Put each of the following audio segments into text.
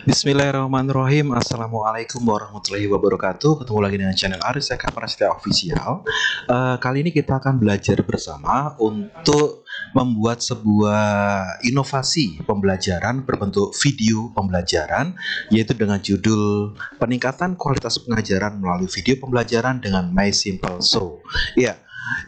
Bismillahirrahmanirrahim. Assalamualaikum warahmatullahi wabarakatuh. Ketemu lagi dengan channel Aris Eka Prasetya Official. Kali ini kita akan belajar bersama untuk membuat sebuah inovasi pembelajaran berbentuk video pembelajaran, yaitu dengan judul peningkatan kualitas pengajaran melalui video pembelajaran dengan My Simple Show. Ya,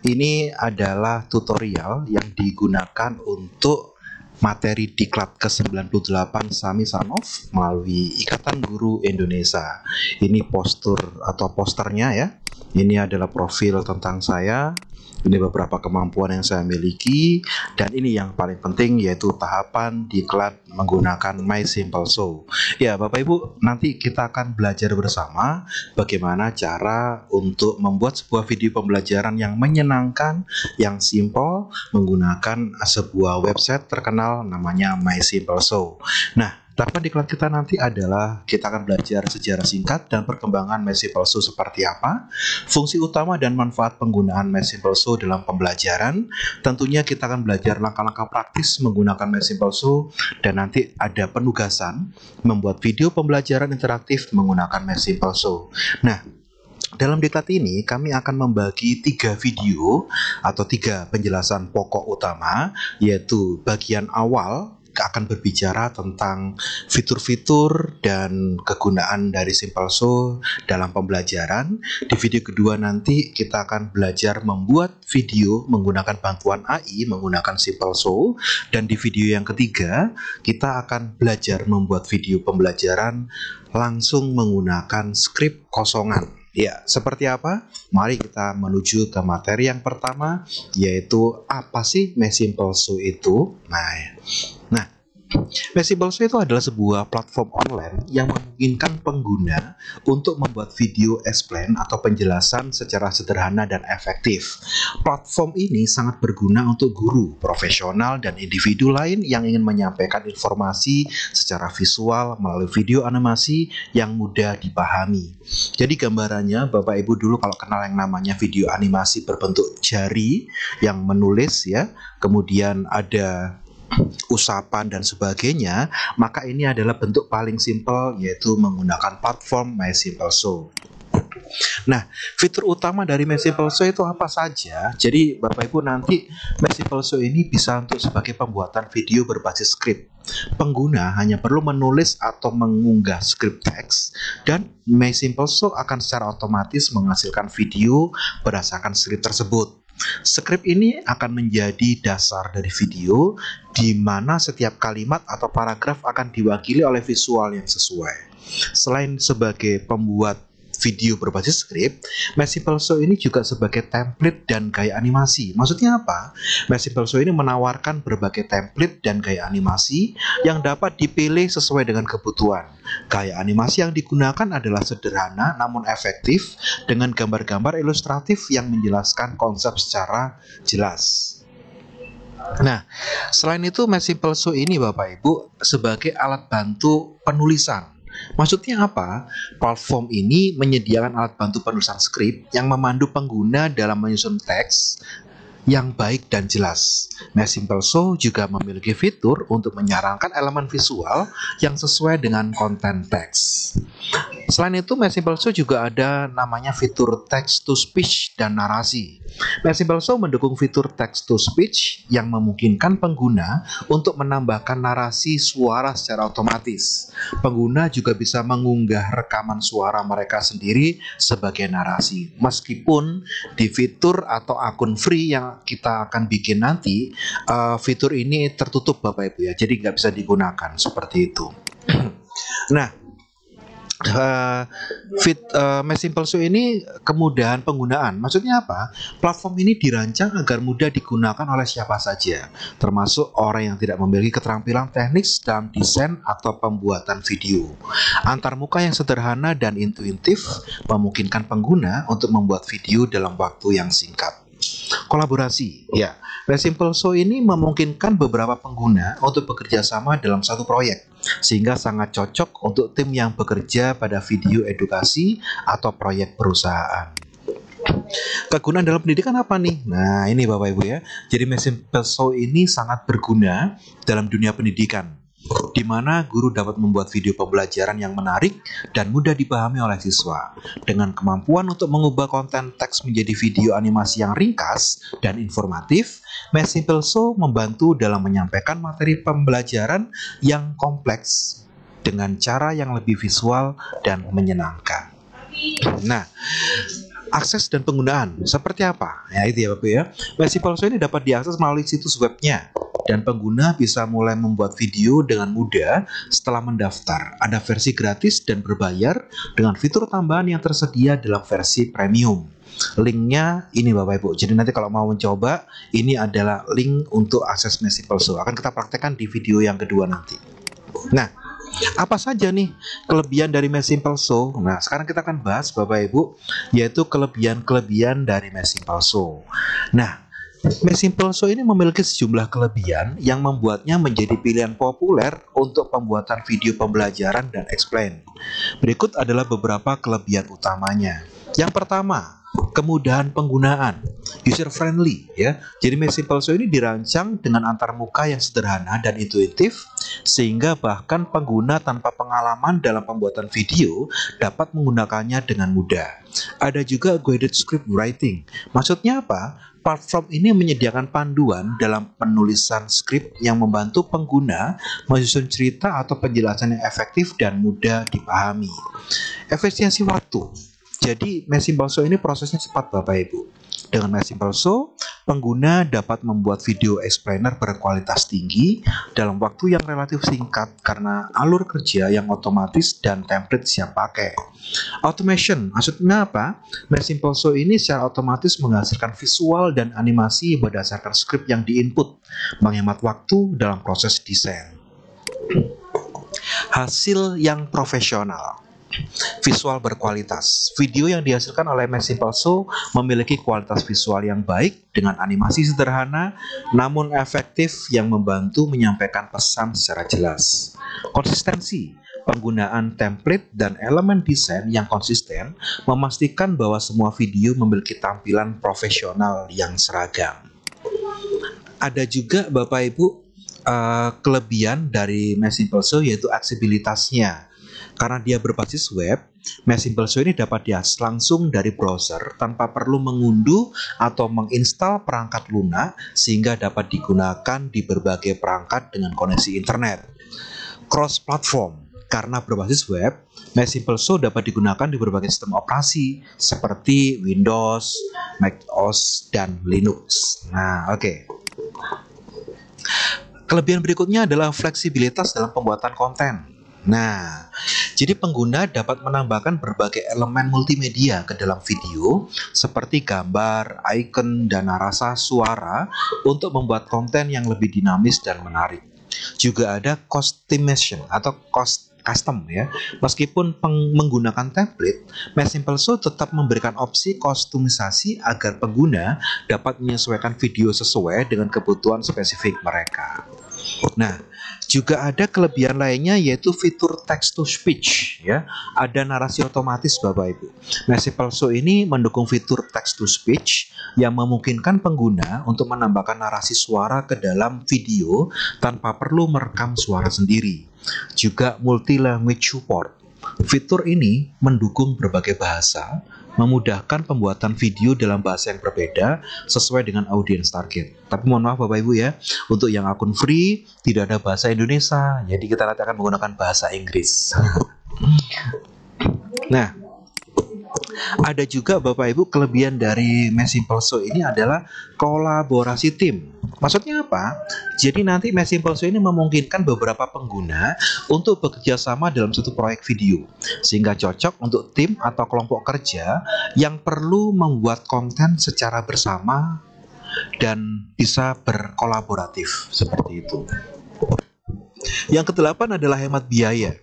ini adalah tutorial yang digunakan untuk materi Diklat ke-98 Sami Sanov melalui Ikatan Guru Indonesia. Ini postur atau posternya ya. Ini adalah profil tentang saya. Ini beberapa kemampuan yang saya miliki, dan ini yang paling penting yaitu tahapan diklat menggunakan My Simple Show. Ya, Bapak Ibu, nanti kita akan belajar bersama bagaimana cara untuk membuat sebuah video pembelajaran yang menyenangkan, yang simple, menggunakan sebuah website terkenal namanya My Simple Show. Nah, tahapan diklat kita nanti adalah kita akan belajar sejarah singkat dan perkembangan My Simple Show seperti apa, fungsi utama dan manfaat penggunaan My Simple Show dalam pembelajaran. Tentunya kita akan belajar langkah-langkah praktis menggunakan My Simple Show, dan nanti ada penugasan membuat video pembelajaran interaktif menggunakan My Simple Show. Nah, dalam diklat ini kami akan membagi 3 video atau 3 penjelasan pokok utama, yaitu bagian awal akan berbicara tentang fitur-fitur dan kegunaan dari Simple Show dalam pembelajaran. Di video kedua nanti kita akan belajar membuat video menggunakan bantuan AI menggunakan Simple Show, dan di video yang ketiga kita akan belajar membuat video pembelajaran langsung menggunakan skrip kosongan. Ya, seperti apa? Mari kita menuju ke materi yang pertama, yaitu apa sih My Simple Show itu? Nah, My Simple Show itu adalah sebuah platform online yang memungkinkan pengguna untuk membuat video explain atau penjelasan secara sederhana dan efektif. Platform ini sangat berguna untuk guru, profesional, dan individu lain yang ingin menyampaikan informasi secara visual melalui video animasi yang mudah dipahami. Jadi gambarannya, Bapak Ibu dulu kalau kenal yang namanya video animasi berbentuk jari yang menulis ya, kemudian ada usapan dan sebagainya, maka ini adalah bentuk paling simpel, yaitu menggunakan platform My Simple Show. Nah, fitur utama dari My Simple Show itu apa saja? Jadi Bapak Ibu nanti My Simple Show ini bisa untuk sebagai pembuatan video berbasis skrip. Pengguna hanya perlu menulis atau mengunggah skrip teks, dan My Simple Show akan secara otomatis menghasilkan video berdasarkan skrip tersebut. Skrip ini akan menjadi dasar dari video, di mana setiap kalimat atau paragraf akan diwakili oleh visual yang sesuai. Selain sebagai pembuat video berbasis skrip, My Simple Show ini juga sebagai template dan gaya animasi. Maksudnya apa? My Simple Show ini menawarkan berbagai template dan gaya animasi yang dapat dipilih sesuai dengan kebutuhan. Gaya animasi yang digunakan adalah sederhana namun efektif, dengan gambar-gambar ilustratif yang menjelaskan konsep secara jelas. Nah, selain itu My Simple Show ini Bapak Ibu sebagai alat bantu penulisan. Maksudnya apa? Platform ini menyediakan alat bantu penulisan skrip yang memandu pengguna dalam menyusun teks yang baik dan jelas. My Simple Show juga memiliki fitur untuk menyarankan elemen visual yang sesuai dengan konten teks. Selain itu, My Simple Show juga ada namanya fitur text to speech dan narasi. My Simple Show mendukung fitur text to speech yang memungkinkan pengguna untuk menambahkan narasi suara secara otomatis. Pengguna juga bisa mengunggah rekaman suara mereka sendiri sebagai narasi. Meskipun di fitur atau akun free yang kita akan bikin nanti, fitur ini tertutup Bapak Ibu ya, jadi nggak bisa digunakan seperti itu. Nah, My Simple Show ini kemudahan penggunaan. Maksudnya apa? Platform ini dirancang agar mudah digunakan oleh siapa saja, termasuk orang yang tidak memiliki keterampilan teknis dalam desain atau pembuatan video. Antarmuka yang sederhana dan intuitif memungkinkan pengguna untuk membuat video dalam waktu yang singkat. Kolaborasi, ya. My Simple Show ini memungkinkan beberapa pengguna untuk bekerja sama dalam satu proyek, sehingga sangat cocok untuk tim yang bekerja pada video edukasi atau proyek perusahaan. Kegunaan dalam pendidikan apa nih? Nah, ini Bapak Ibu ya. Jadi My Simple Show ini sangat berguna dalam dunia pendidikan. di mana guru dapat membuat video pembelajaran yang menarik dan mudah dipahami oleh siswa. Dengan kemampuan untuk mengubah konten teks menjadi video animasi yang ringkas dan informatif, Miss Simple Show membantu dalam menyampaikan materi pembelajaran yang kompleks dengan cara yang lebih visual dan menyenangkan. Nah, akses dan penggunaan seperti apa? Ya itu ya Bapak ya. Miss Simple Show ini dapat diakses melalui situs webnya dan pengguna bisa mulai membuat video dengan mudah setelah mendaftar. Ada versi gratis dan berbayar dengan fitur tambahan yang tersedia dalam versi premium. Linknya ini Bapak Ibu. Jadi nanti kalau mau mencoba, ini adalah link untuk akses Miss Simple Show. Akan kita praktekkan di video yang kedua nanti. Nah, apa saja nih kelebihan dari Miss Simple Show? Nah, sekarang kita akan bahas Bapak Ibu, yaitu kelebihan-kelebihan dari Miss Simple Show. Nah, Miss Simple Show ini memiliki sejumlah kelebihan yang membuatnya menjadi pilihan populer untuk pembuatan video pembelajaran dan explain. Berikut adalah beberapa kelebihan utamanya. Yang pertama, kemudahan penggunaan, user friendly ya. Jadi Miss Simple Show ini dirancang dengan antarmuka yang sederhana dan intuitif sehingga bahkan pengguna tanpa pengalaman dalam pembuatan video dapat menggunakannya dengan mudah. Ada juga guided script writing. Maksudnya apa? Platform ini menyediakan panduan dalam penulisan skrip yang membantu pengguna menyusun cerita atau penjelasan yang efektif dan mudah dipahami. Efisiensi waktu. Jadi Miss Simple Show ini prosesnya cepat Bapak Ibu. Dengan Miss Simple Show, pengguna dapat membuat video explainer berkualitas tinggi dalam waktu yang relatif singkat karena alur kerja yang otomatis dan template siap pakai. Automation, maksudnya apa? Miss Simple Show ini secara otomatis menghasilkan visual dan animasi berdasarkan skrip yang diinput, menghemat waktu dalam proses desain. Hasil yang profesional. Visual berkualitas. Video yang dihasilkan oleh Miss Simple Show memiliki kualitas visual yang baik dengan animasi sederhana namun efektif yang membantu menyampaikan pesan secara jelas. Konsistensi. Penggunaan template dan elemen desain yang konsisten memastikan bahwa semua video memiliki tampilan profesional yang seragam. Ada juga Bapak Ibu kelebihan dari Miss Simple Show yaitu aksesibilitasnya. Karena dia berbasis web, Miss Simple Show ini dapat diakses langsung dari browser tanpa perlu mengunduh atau menginstal perangkat lunak sehingga dapat digunakan di berbagai perangkat dengan koneksi internet. Cross platform. Karena berbasis web, Miss Simple Show dapat digunakan di berbagai sistem operasi seperti Windows, macOS, dan Linux. Nah, oke. Kelebihan berikutnya adalah fleksibilitas dalam pembuatan konten. Nah, jadi pengguna dapat menambahkan berbagai elemen multimedia ke dalam video seperti gambar, icon, dan narasi suara untuk membuat konten yang lebih dinamis dan menarik. Juga ada customization atau custom ya. Meskipun menggunakan template, Miss Simple Show tetap memberikan opsi kustomisasi agar pengguna dapat menyesuaikan video sesuai dengan kebutuhan spesifik mereka. Nah, juga ada kelebihan lainnya yaitu fitur text to speech ya. Ada narasi otomatis Bapak Ibu. Miss Simple Show ini mendukung fitur text to speech yang memungkinkan pengguna untuk menambahkan narasi suara ke dalam video tanpa perlu merekam suara sendiri. Juga multi language support. Fitur ini mendukung berbagai bahasa, memudahkan pembuatan video dalam bahasa yang berbeda sesuai dengan audiens target. Tapi mohon maaf Bapak Ibu ya, untuk yang akun free tidak ada bahasa Indonesia, jadi kita nanti akan menggunakan bahasa Inggris. Nah, ada juga Bapak Ibu kelebihan dari Miss Simple Show ini adalah kolaborasi tim. Maksudnya apa? Jadi nanti Miss Simple Show ini memungkinkan beberapa pengguna untuk bekerja sama dalam satu proyek video, sehingga cocok untuk tim atau kelompok kerja yang perlu membuat konten secara bersama dan bisa berkolaboratif seperti itu. Yang kedelapan adalah hemat biaya.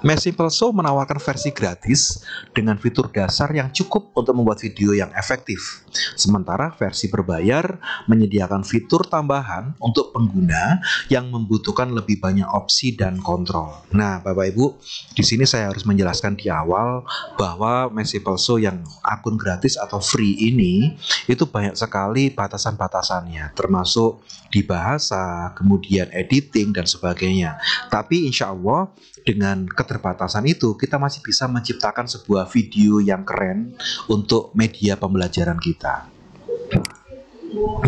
Mesh Simple Show menawarkan versi gratis dengan fitur dasar yang cukup untuk membuat video yang efektif. Sementara versi berbayar menyediakan fitur tambahan untuk pengguna yang membutuhkan lebih banyak opsi dan kontrol. Nah, Bapak Ibu, di sini saya harus menjelaskan di awal bahwa Mesh Simple Show yang akun gratis atau free ini itu banyak sekali batasan-batasannya, termasuk di bahasa, kemudian editing dan sebagainya. Tapi insya Allah dengan keterbatasan itu kita masih bisa menciptakan sebuah video yang keren untuk media pembelajaran kita.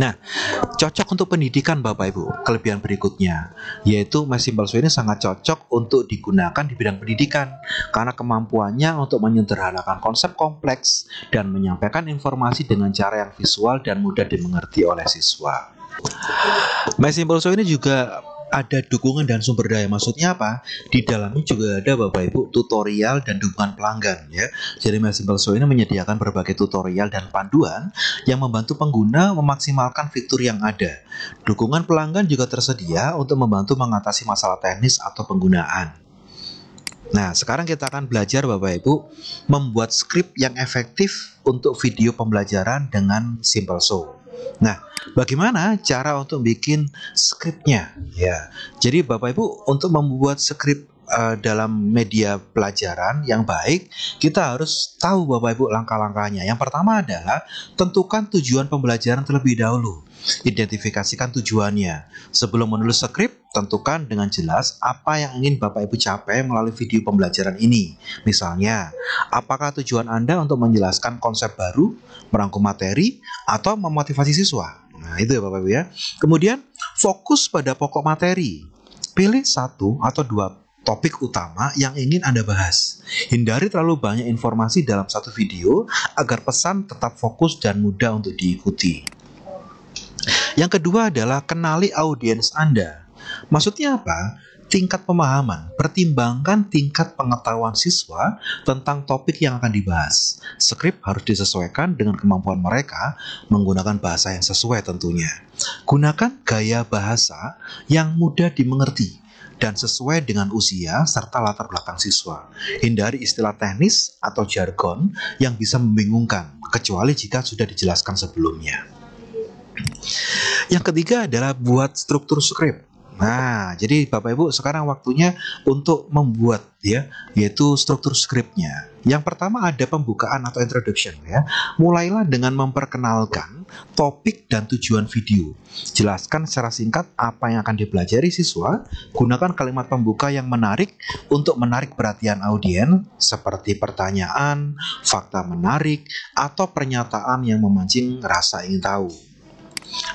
Nah, cocok untuk pendidikan Bapak Ibu. Kelebihan berikutnya yaitu Mesh Simple Show ini sangat cocok untuk digunakan di bidang pendidikan karena kemampuannya untuk menyederhanakan konsep kompleks dan menyampaikan informasi dengan cara yang visual dan mudah dimengerti oleh siswa. Mesh Simple Show ini juga ada dukungan dan sumber daya. Maksudnya apa? Di dalamnya juga ada Bapak Ibu tutorial dan dukungan pelanggan ya. Jadi Mesh Simple Show ini menyediakan berbagai tutorial dan panduan yang membantu pengguna memaksimalkan fitur yang ada. Dukungan pelanggan juga tersedia untuk membantu mengatasi masalah teknis atau penggunaan. Nah, sekarang kita akan belajar Bapak Ibu membuat skrip yang efektif untuk video pembelajaran dengan Simple Show. Nah, bagaimana cara untuk bikin skripnya? Ya, jadi Bapak Ibu untuk membuat skrip dalam media pelajaran yang baik, kita harus tahu Bapak Ibu langkah-langkahnya. Yang pertama adalah tentukan tujuan pembelajaran terlebih dahulu. Identifikasikan tujuannya. Sebelum menulis skrip, tentukan dengan jelas apa yang ingin Bapak Ibu capai melalui video pembelajaran ini. Misalnya, apakah tujuan Anda untuk menjelaskan konsep baru, merangkum materi, atau memotivasi siswa? Nah, itu ya Bapak Ibu ya. Kemudian, fokus pada pokok materi. Pilih satu atau dua topik utama yang ingin Anda bahas. Hindari terlalu banyak informasi dalam satu video agar pesan tetap fokus dan mudah untuk diikuti. Yang kedua adalah kenali audiens Anda. Maksudnya apa? Tingkat pemahaman. Pertimbangkan tingkat pengetahuan siswa tentang topik yang akan dibahas. Skrip harus disesuaikan dengan kemampuan mereka menggunakan bahasa yang sesuai tentunya. Gunakan gaya bahasa yang mudah dimengerti dan sesuai dengan usia serta latar belakang siswa. Hindari istilah teknis atau jargon yang bisa membingungkan, kecuali jika sudah dijelaskan sebelumnya. Yang ketiga adalah buat struktur skrip. Nah, jadi Bapak Ibu sekarang waktunya untuk membuat ya, yaitu struktur skripnya. Yang pertama ada pembukaan atau introduction ya. Mulailah dengan memperkenalkan topik dan tujuan video. Jelaskan secara singkat apa yang akan dipelajari siswa. Gunakan kalimat pembuka yang menarik untuk menarik perhatian audiens seperti pertanyaan, fakta menarik, atau pernyataan yang memancing rasa ingin tahu.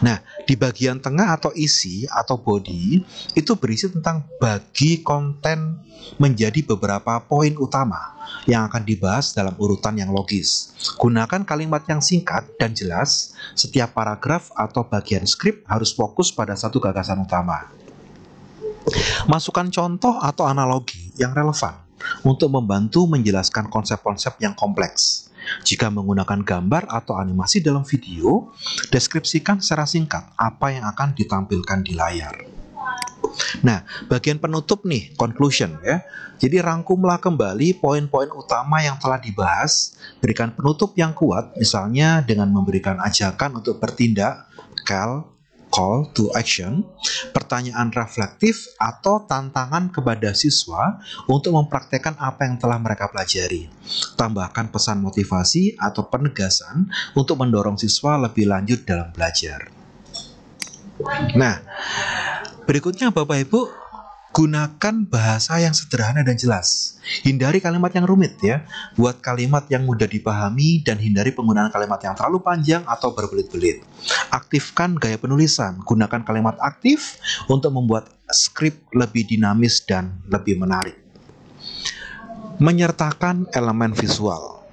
Nah, di bagian tengah atau isi atau body itu berisi tentang bagi konten menjadi beberapa poin utama yang akan dibahas dalam urutan yang logis. Gunakan kalimat yang singkat dan jelas. Setiap paragraf atau bagian skrip harus fokus pada satu gagasan utama. Masukkan contoh atau analogi yang relevan untuk membantu menjelaskan konsep-konsep yang kompleks. Jika menggunakan gambar atau animasi dalam video, deskripsikan secara singkat apa yang akan ditampilkan di layar. Nah, bagian penutup nih, conclusion ya. Jadi rangkumlah kembali poin-poin utama yang telah dibahas, berikan penutup yang kuat, misalnya dengan memberikan ajakan untuk bertindak, call to action, pertanyaan reflektif, atau tantangan kepada siswa untuk mempraktekkan apa yang telah mereka pelajari. Tambahkan pesan motivasi atau penegasan untuk mendorong siswa lebih lanjut dalam belajar. Nah, berikutnya Bapak Ibu, gunakan bahasa yang sederhana dan jelas. Hindari kalimat yang rumit ya. Buat kalimat yang mudah dipahami dan hindari penggunaan kalimat yang terlalu panjang atau berbelit-belit. Aktifkan gaya penulisan. Gunakan kalimat aktif untuk membuat skrip lebih dinamis dan lebih menarik. Menyertakan elemen visual.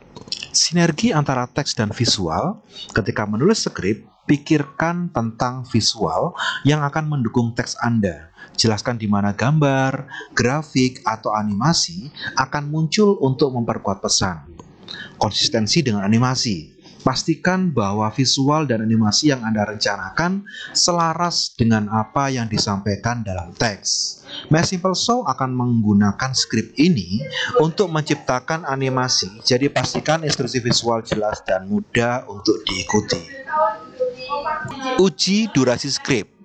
Sinergi antara teks dan visual. Ketika menulis skrip, pikirkan tentang visual yang akan mendukung teks Anda. Jelaskan di mana gambar, grafik, atau animasi akan muncul untuk memperkuat pesan. Konsistensi dengan animasi. Pastikan bahwa visual dan animasi yang Anda rencanakan selaras dengan apa yang disampaikan dalam teks. Mesh Simple Show akan menggunakan skrip ini untuk menciptakan animasi, jadi pastikan instruksi visual jelas dan mudah untuk diikuti. Uji durasi skrip.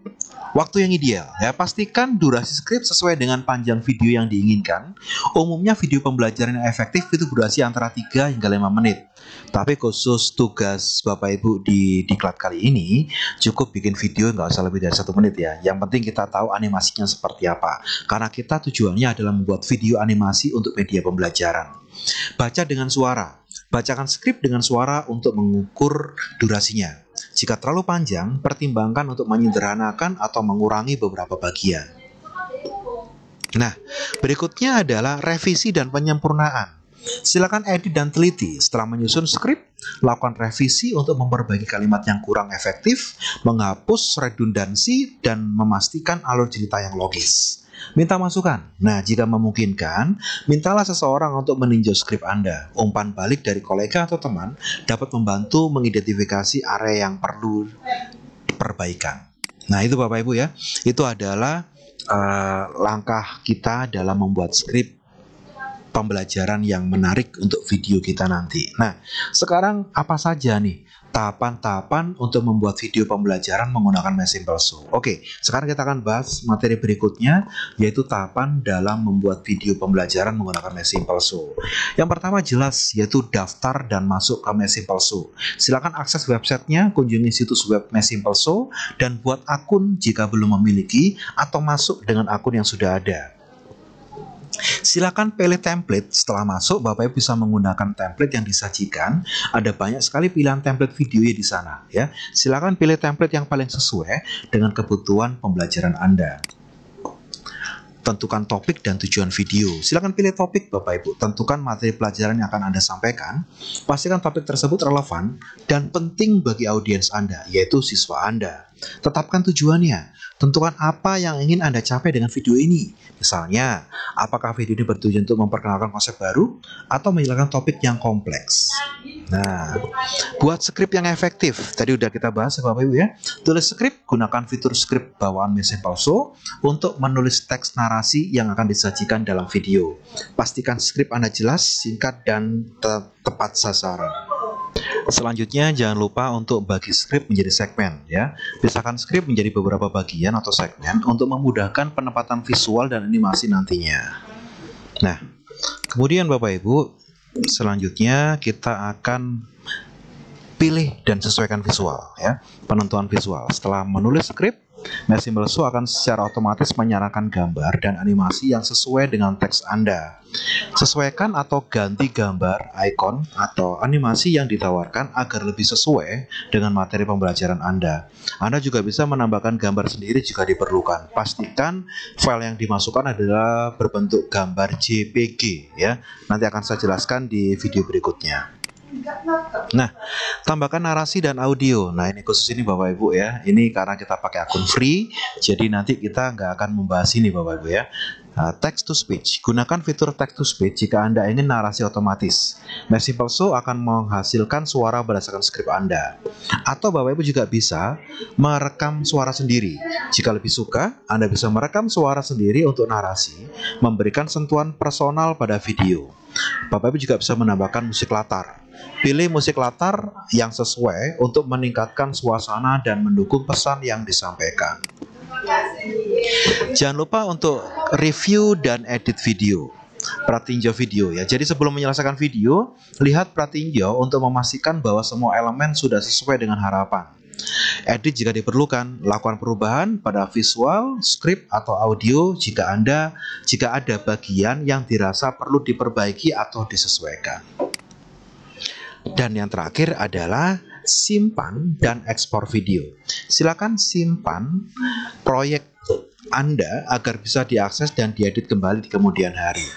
Waktu yang ideal, ya pastikan durasi skrip sesuai dengan panjang video yang diinginkan. Umumnya video pembelajaran yang efektif itu durasi antara 3 hingga 5 menit. Tapi khusus tugas Bapak Ibu di diklat kali ini, cukup bikin video nggak usah lebih dari 1 menit ya. Yang penting kita tahu animasinya seperti apa. Karena kita tujuannya adalah membuat video animasi untuk media pembelajaran. Baca dengan suara. Bacakan skrip dengan suara untuk mengukur durasinya. Jika terlalu panjang, pertimbangkan untuk menyederhanakan atau mengurangi beberapa bagian. Nah, berikutnya adalah revisi dan penyempurnaan. Silakan edit dan teliti. Setelah menyusun skrip, lakukan revisi untuk memperbaiki kalimat yang kurang efektif, menghapus redundansi, dan memastikan alur cerita yang logis. Minta masukan. Nah, jika memungkinkan, mintalah seseorang untuk meninjau skrip Anda. Umpan balik dari kolega atau teman dapat membantu mengidentifikasi area yang perlu perbaikan. Nah, itu Bapak Ibu ya. Itu adalah langkah kita dalam membuat skrip pembelajaran yang menarik untuk video kita nanti. Nah, sekarang apa saja nih tahapan-tahapan untuk membuat video pembelajaran menggunakan Mesh Simple Show? Oke, sekarang kita akan bahas materi berikutnya, yaitu tahapan dalam membuat video pembelajaran menggunakan Mesh Simple Show. Yang pertama jelas, yaitu daftar dan masuk ke Mesh Simple Show. Silakan akses websitenya, kunjungi situs web Mesh Simple Show, dan buat akun jika belum memiliki, atau masuk dengan akun yang sudah ada. Silakan pilih template. Setelah masuk, Bapak Ibu bisa menggunakan template yang disajikan. Ada banyak sekali pilihan template videonya di sana ya. Silakan pilih template yang paling sesuai dengan kebutuhan pembelajaran Anda. Tentukan topik dan tujuan video. Silakan pilih topik Bapak Ibu. Tentukan materi pelajaran yang akan Anda sampaikan. Pastikan topik tersebut relevan dan penting bagi audiens Anda, yaitu siswa Anda. Tetapkan tujuannya. Tentukan apa yang ingin Anda capai dengan video ini. Misalnya, apakah video ini bertujuan untuk memperkenalkan konsep baru atau menjelaskan topik yang kompleks. Nah, buat skrip yang efektif. Tadi udah kita bahas ya Bapak Ibu ya. Tulis skrip, gunakan fitur skrip bawaan Mesh Simple Show untuk menulis teks narasi yang akan disajikan dalam video. Pastikan skrip Anda jelas, singkat, dan tepat sasaran. Selanjutnya jangan lupa untuk bagi skrip menjadi segmen ya. Pisahkan skrip menjadi beberapa bagian atau segmen untuk memudahkan penempatan visual dan animasi nantinya. Nah, kemudian Bapak Ibu, selanjutnya kita akan pilih dan sesuaikan visual ya. Penentuan visual. Setelah menulis skrip, Mesh Simple Show akan secara otomatis menyarankan gambar dan animasi yang sesuai dengan teks Anda. Sesuaikan atau ganti gambar, ikon, atau animasi yang ditawarkan agar lebih sesuai dengan materi pembelajaran Anda. Anda juga bisa menambahkan gambar sendiri jika diperlukan. Pastikan file yang dimasukkan adalah berbentuk gambar JPG ya. Nanti akan saya jelaskan di video berikutnya. Nah, tambahkan narasi dan audio. Nah, ini khusus ini Bapak Ibu ya. Ini karena kita pakai akun free, jadi nanti kita nggak akan membahas ini Bapak Ibu ya. Text to speech. Gunakan fitur text to speech jika Anda ingin narasi otomatis. Mesh Simple Show akan menghasilkan suara berdasarkan skrip Anda. Atau Bapak Ibu juga bisa merekam suara sendiri. Jika lebih suka, Anda bisa merekam suara sendiri untuk narasi, memberikan sentuhan personal pada video. Bapak Ibu juga bisa menambahkan musik latar. Pilih musik latar yang sesuai untuk meningkatkan suasana dan mendukung pesan yang disampaikan. Jangan lupa untuk review dan edit video. Pratinjau video ya. Jadi sebelum menyelesaikan video, lihat pratinjau untuk memastikan bahwa semua elemen sudah sesuai dengan harapan. Edit jika diperlukan, lakukan perubahan pada visual, skrip, atau audio jika ada bagian yang dirasa perlu diperbaiki atau disesuaikan. Dan yang terakhir adalah simpan dan ekspor video. Silakan simpan proyek Anda agar bisa diakses dan diedit kembali di kemudian hari.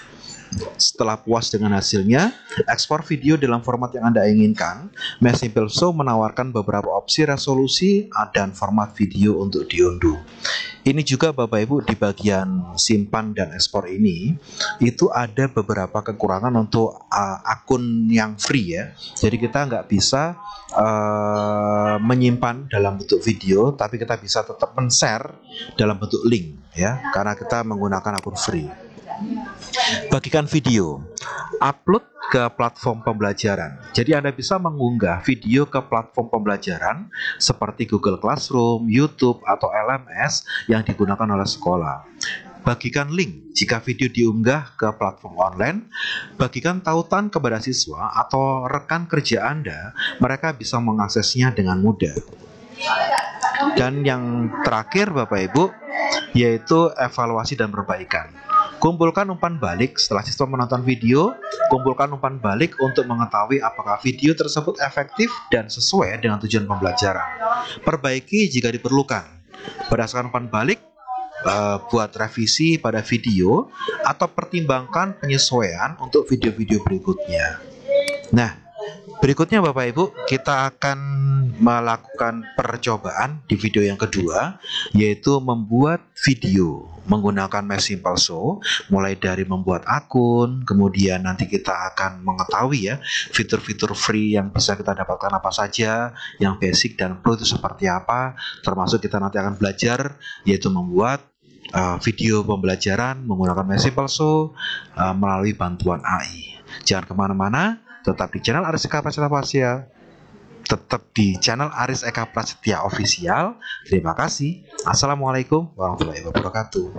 Setelah puas dengan hasilnya, ekspor video dalam format yang Anda inginkan. Simple Show menawarkan beberapa opsi resolusi dan format video untuk diunduh. Ini juga Bapak Ibu, di bagian simpan dan ekspor ini itu ada beberapa kekurangan untuk akun yang free ya. Jadi kita nggak bisa menyimpan dalam bentuk video, tapi kita bisa tetap men-share dalam bentuk link ya, karena kita menggunakan akun free. Bagikan video, upload ke platform pembelajaran. Jadi Anda bisa mengunggah video ke platform pembelajaran seperti Google Classroom, YouTube, atau LMS yang digunakan oleh sekolah. Bagikan link jika video diunggah ke platform online. Bagikan tautan kepada siswa atau rekan kerja Anda, mereka bisa mengaksesnya dengan mudah. Dan yang terakhir Bapak Ibu, yaitu evaluasi dan perbaikan. Kumpulkan umpan balik setelah siswa menonton video. Kumpulkan umpan balik untuk mengetahui apakah video tersebut efektif dan sesuai dengan tujuan pembelajaran. Perbaiki jika diperlukan. Berdasarkan umpan balik, buat revisi pada video atau pertimbangkan penyesuaian untuk video-video berikutnya. Nah, berikutnya Bapak Ibu, kita akan melakukan percobaan di video yang kedua, yaitu membuat video menggunakan Simple Show, mulai dari membuat akun, kemudian nanti kita akan mengetahui ya fitur-fitur free yang bisa kita dapatkan apa saja, yang basic dan pro itu seperti apa, termasuk kita nanti akan belajar yaitu membuat video pembelajaran menggunakan Simple Show melalui bantuan AI. Jangan kemana-mana, tetap di channel Aris Eka Prasetya Official. Tetap di channel Aris Eka Prasetya Official. Terima kasih. Assalamualaikum warahmatullahi wabarakatuh.